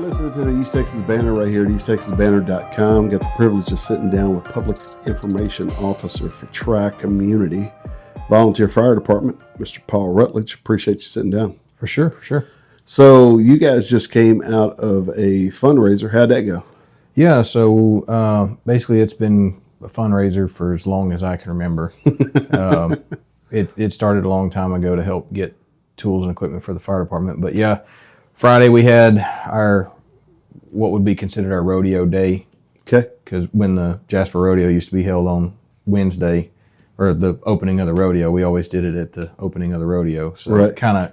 Listening to the East Texas Banner right here at easttexasbanner.com. Got the privilege of sitting down with Public Information Officer for Tri-Community Volunteer Fire Department, Mr. Paul Rutledge. Appreciate you sitting down. For sure. So you guys just came out of a fundraiser. How'd that go? Yeah, so basically it's been a fundraiser for as long as I can remember. It started a long time ago to help get tools and equipment for the fire department. But yeah, Friday we had our what would be considered our rodeo day. Okay. Because when the Jasper Rodeo used to be held on Wednesday, or the opening of the rodeo, we always did it at the opening of the rodeo. So It kind of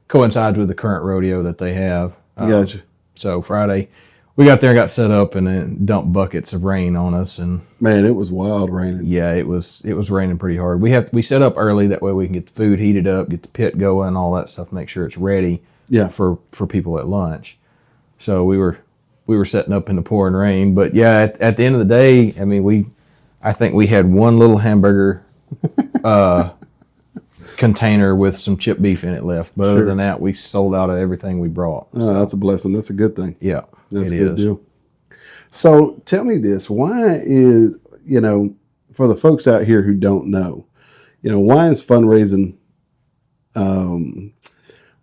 coincides with the current rodeo that they have. Gotcha. So Friday, we got there, got set up, and then dumped buckets of rain on us. And man, it was wild raining. Yeah, it was raining pretty hard. We set up early, that way we can get the food heated up, get the pit going, all that stuff, make sure it's ready. Yeah. For people at lunch. So we were setting up in the pouring rain. But yeah, at the end of the day, I mean, I think we had one little hamburger container with some chipped beef in it left. But other than that, we sold out of everything we brought. Oh, that's a blessing. That's a good thing. Yeah, that's a good deal. So tell me this: why is, for the folks out here who don't know, why is fundraising?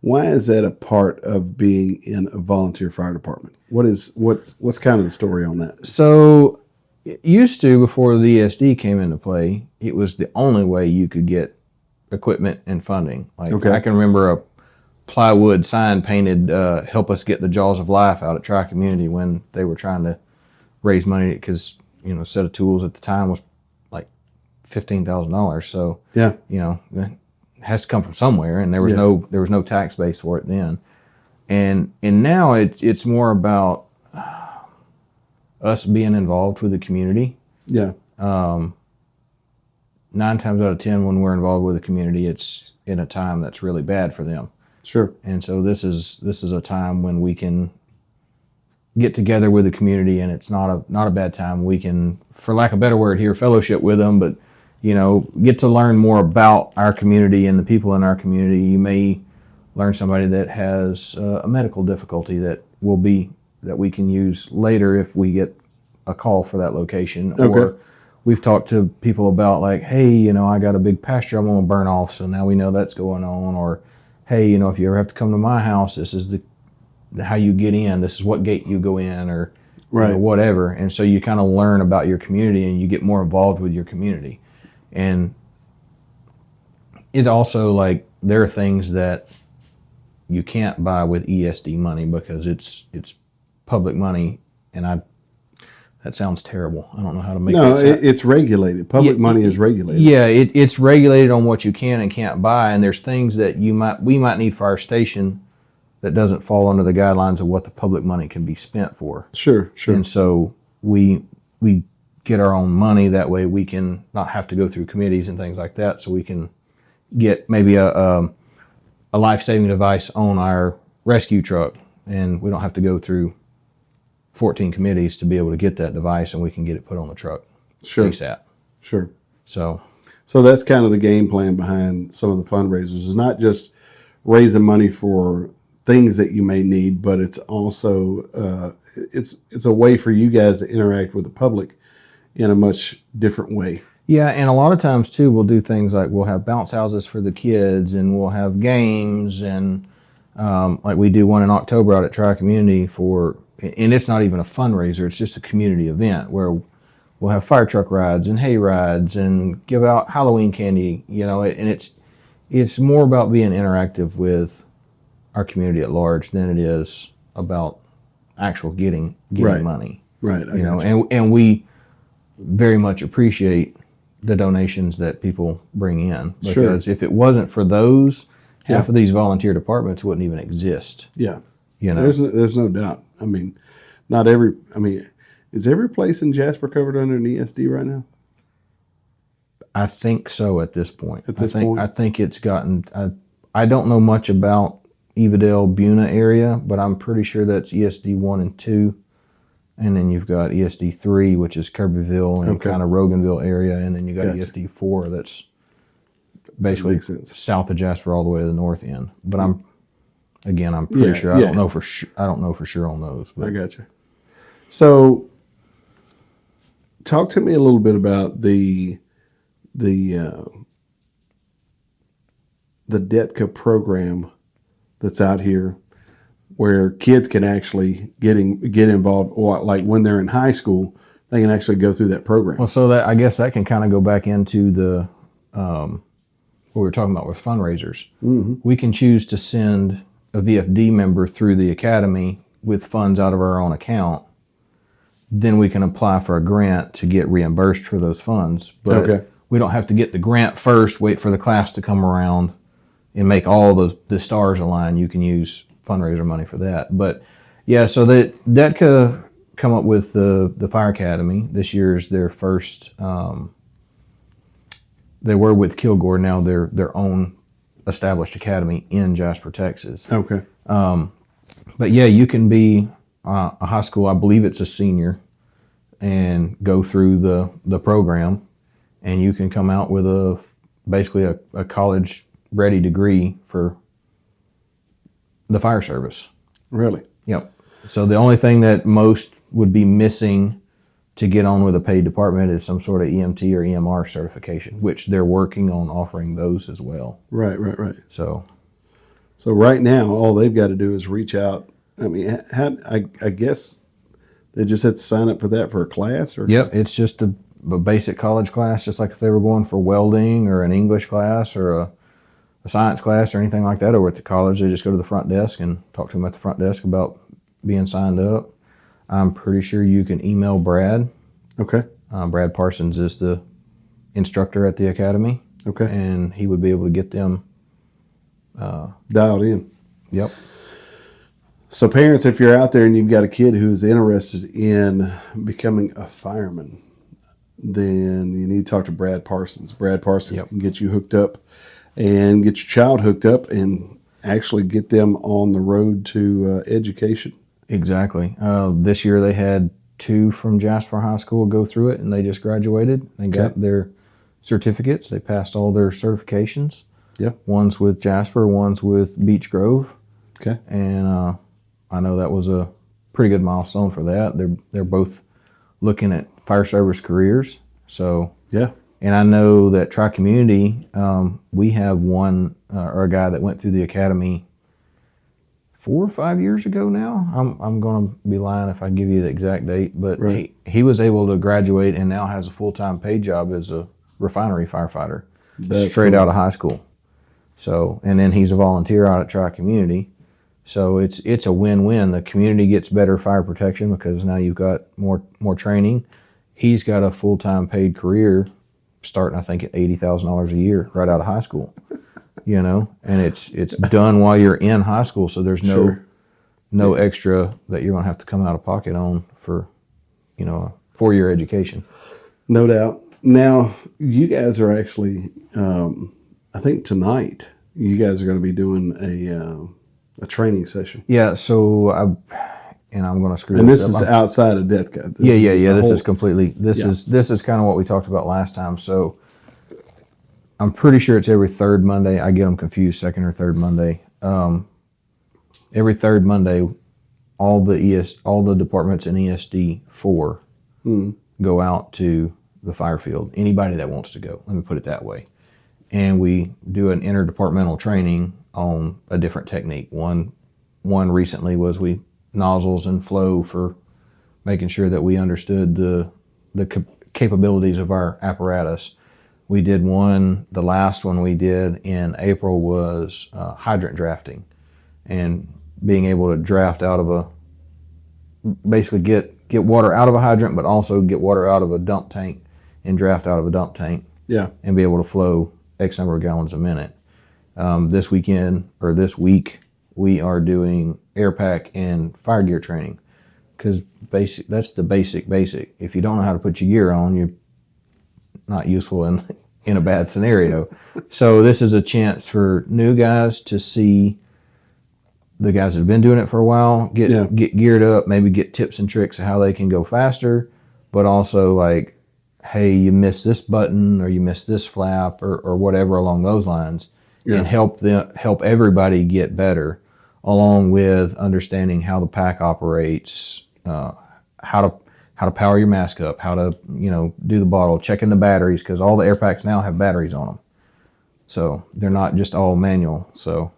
Why is that a part of being in a volunteer fire department? What's kind of the story on that? So it used to, before the ESD came into play, it was the only way you could get equipment and funding. I can remember a plywood sign painted, help us get the Jaws of Life out at Tri-Community when they were trying to raise money, because, a set of tools at the time was like $15,000. So, yeah, has to come from somewhere, and there was no tax base for it then, and now it's more about us being involved with the community. Yeah. 9 times out of 10, when we're involved with the community, it's in a time that's really bad for them. Sure. And so this is a time when we can get together with the community, and it's not a bad time. We can, for lack of a better word here, fellowship with them, but get to learn more about our community and the people in our community. You may learn somebody that has a medical difficulty that we can use later if we get a call for that location. Okay. Or we've talked to people about, like, hey, I got a big pasture I'm going to burn off, so now we know that's going on. Or, hey, if you ever have to come to my house, this is how you get in. This is what gate you go in, or whatever. And so you kind of learn about your community, and you get more involved with your community. And it also, like, there are things that you can't buy with ESD money because it's public money, and that sounds terrible. I don't know how to make that sound. No, it's regulated. Public money is regulated. Yeah, it's regulated on what you can and can't buy, and there's things that we might need for our station that doesn't fall under the guidelines of what the public money can be spent for. Sure. And so we get our own money. That way we can not have to go through committees and things like that, so we can get maybe a life-saving device on our rescue truck, and we don't have to go through 14 committees to be able to get that device, and we can get it put on the truck ASAP. Sure. So that's kind of the game plan behind some of the fundraisers. It's not just raising money for things that you may need, but it's also it's a way for you guys to interact with the public in a much different way. Yeah, and a lot of times too, we'll do things like we'll have bounce houses for the kids, and we'll have games, and like we do one in October out at Tri-Community and it's not even a fundraiser, it's just a community event where we'll have fire truck rides and hay rides and give out Halloween candy, and it's more about being interactive with our community at large than it is about actual getting money. Right. And we very much appreciate the donations that people bring in, because if it wasn't for those, half of these volunteer departments wouldn't even exist. Yeah. There's no doubt. I mean, is every place in Jasper covered under an ESD right now? I think so at this point. I think it's gotten, I don't know much about Evadale, Buna area, but I'm pretty sure that's ESD 1 and 2. And then you've got ESD 3, which is Kirbyville and kind of Roganville area. And then you got ESD 4, that's basically south of Jasper all the way to the north end. But Again, I'm pretty Yeah, sure. I yeah. don't know for sure. I don't know for sure on those. I But got you. So, talk to me a little bit about the the DETCA program that's out here, where kids can actually get involved, or like when they're in high school, they can actually go through that program. well, so that I guess that can kind of go back into the what we were talking about with fundraisers. Mm-hmm. We can choose to send a VFD member through the academy with funds out of our own account. Then we can apply for a grant to get reimbursed for those funds. But Okay. we don't have to get the grant first, wait for the class to come around and make all the stars align. You can use fundraiser money for that. But yeah, so that DETCA come up with the Fire Academy. This year is their first. They were with Kilgore. Now they're their own established academy in Jasper, Texas. Okay. But yeah, you can be a high school. I believe it's a senior, and go through the program, and you can come out with basically a college ready degree for the fire service. Really? Yep. So the only thing that most would be missing to get on with a paid department is some sort of EMT or EMR certification, which they're working on offering those as well. Right. So right now, all they've got to do is reach out. I mean, I guess they just had to sign up for that for a class, or yep, it's just a basic college class, just like if they were going for welding or an English class or a science class or anything like that over at the college. They just go to the front desk and talk to them at the front desk about being signed up. I'm pretty sure you can email Brad. Okay. Brad Parsons is the instructor at the academy. Okay. And he would be able to get them dialed in. Yep. So parents, if you're out there and you've got a kid who's interested in becoming a fireman, then you need to talk to Brad Parsons. Brad Parsons Yep. can get you hooked up and get your child hooked up and actually get them on the road to education. Exactly. This year they had 2 from Jasper High School go through it, and they just graduated. They got their certificates. They passed all their certifications. Yeah. One's with Jasper, one's with Beech Grove. Okay. And I know that was a pretty good milestone for that. They're both looking at fire service careers. So Yeah. and I know that Tri-Community, we have one or a guy that went through the academy 4 or 5 years ago now. I'm going to be lying if I give you the exact date, but Right. he was able to graduate and now has a full-time paid job as a refinery firefighter. That's straight cool. out of high school. So, and then he's a volunteer out at Tri-Community. So it's a win-win. The community gets better fire protection because now you've got more training. He's got a full-time paid career starting, I think, at $80,000 a year right out of high school. You know, and it's done while you're in high school, so there's no extra that you're going to have to come out of pocket on for, a 4-year education. No doubt. Now, you guys are actually, I think tonight, you guys are going to be doing a training session. Yeah, so I'm going to screw And this this up. is outside of DETCA. Yeah. This whole- is completely. This is kind of what we talked about last time. So I'm pretty sure it's every third Monday. I get them confused, second or third Monday. Every third Monday, all the departments in ESD 4 go out to the fire field. Anybody that wants to go. Let me put it that way. And we do an interdepartmental training on a different technique. One recently was nozzles and flow for making sure that we understood the capabilities of our apparatus. We did the last one we did in April was hydrant drafting, and being able to draft out of basically get water out of a hydrant, but also get water out of a dump tank and draft out of a dump tank. Yeah. And be able to flow X number of gallons a minute. This week, we are doing air pack and fire gear training, because that's the basic. If you don't know how to put your gear on, you're not useful in a bad scenario. So this is a chance for new guys to see the guys that have been doing it for a while, get geared up, maybe get tips and tricks of how they can go faster, but also like, hey, you missed this button or you missed this flap or whatever along those lines, and help everybody get better along with understanding how the pack operates, how to power your mask up, how to do the bottle, checking the batteries, because all the air packs now have batteries on them, so they're not just all manual. So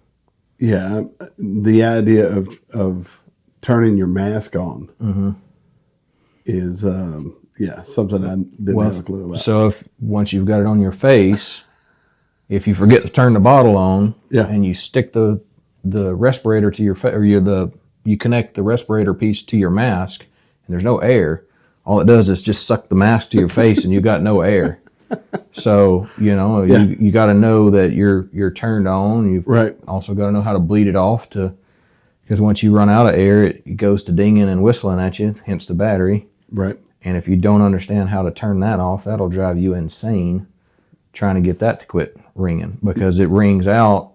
yeah, the idea of turning your mask on is something I didn't have a clue about. So if once you've got it on your face, if you forget to turn the bottle on, and you stick the respirator to your face, or you connect the respirator piece to your mask, and there's no air, all it does is just suck the mask to your face, and you got no air. So you got to know that you're turned on. You've also got to know how to bleed it off, because once you run out of air, it goes to dinging and whistling at you, hence the battery. Right. And if you don't understand how to turn that off, that'll drive you insane trying to get that to quit ringing, because it rings out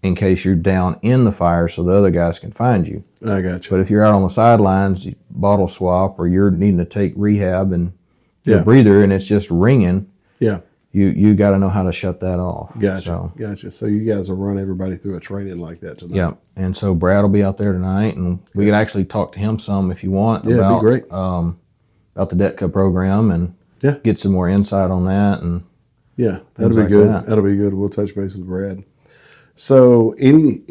in case you're down in the fire so the other guys can find you. I got you. But if you're out on the sidelines, bottle swap, or you're needing to take rehab and a breather and it's just ringing, you got to know how to shut that off. Gotcha. So you guys will run everybody through a training like that tonight. Yeah. And so Brad will be out there tonight, and we could actually talk to him some if you want it'd be great. About the DETCA program and get some more insight on that. And that'll be good. That'll be good. We'll touch base with Brad. So any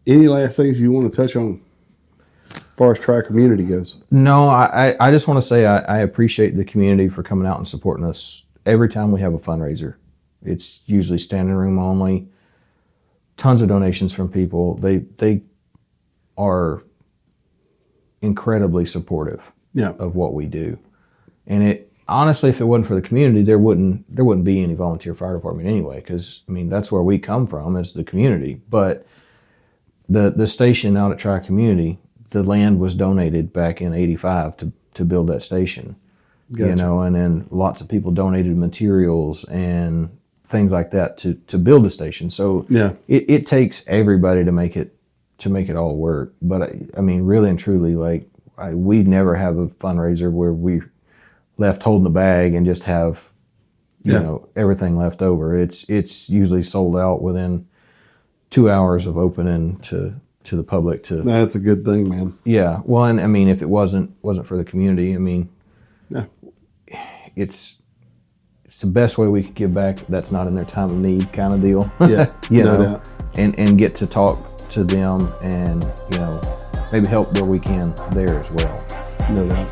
last things you want to touch on as far as tri-community goes? No, I just want to say I appreciate the community for coming out and supporting us every time we have a fundraiser. It's usually standing room only. Tons of donations from people. They are incredibly supportive of what we do. And it honestly, if it wasn't for the community, there wouldn't be any volunteer fire department anyway, because that's where we come from, is the community. But the station out at Tri-Community, the land was donated back in '85 to build that station. Gotcha. And then lots of people donated materials and things like that to build the station. So it takes everybody to make it all work. But really and truly, we'd never have a fundraiser where we left holding the bag and just have everything left over. It's usually sold out within 2 hours of opening to the public. That's a good thing, man. Yeah. Well, and if it wasn't for the community, it's the best way we could give back. That's not in their time of need kind of deal. Yeah. No doubt. And get to talk to them and maybe help where we can there as well. No doubt.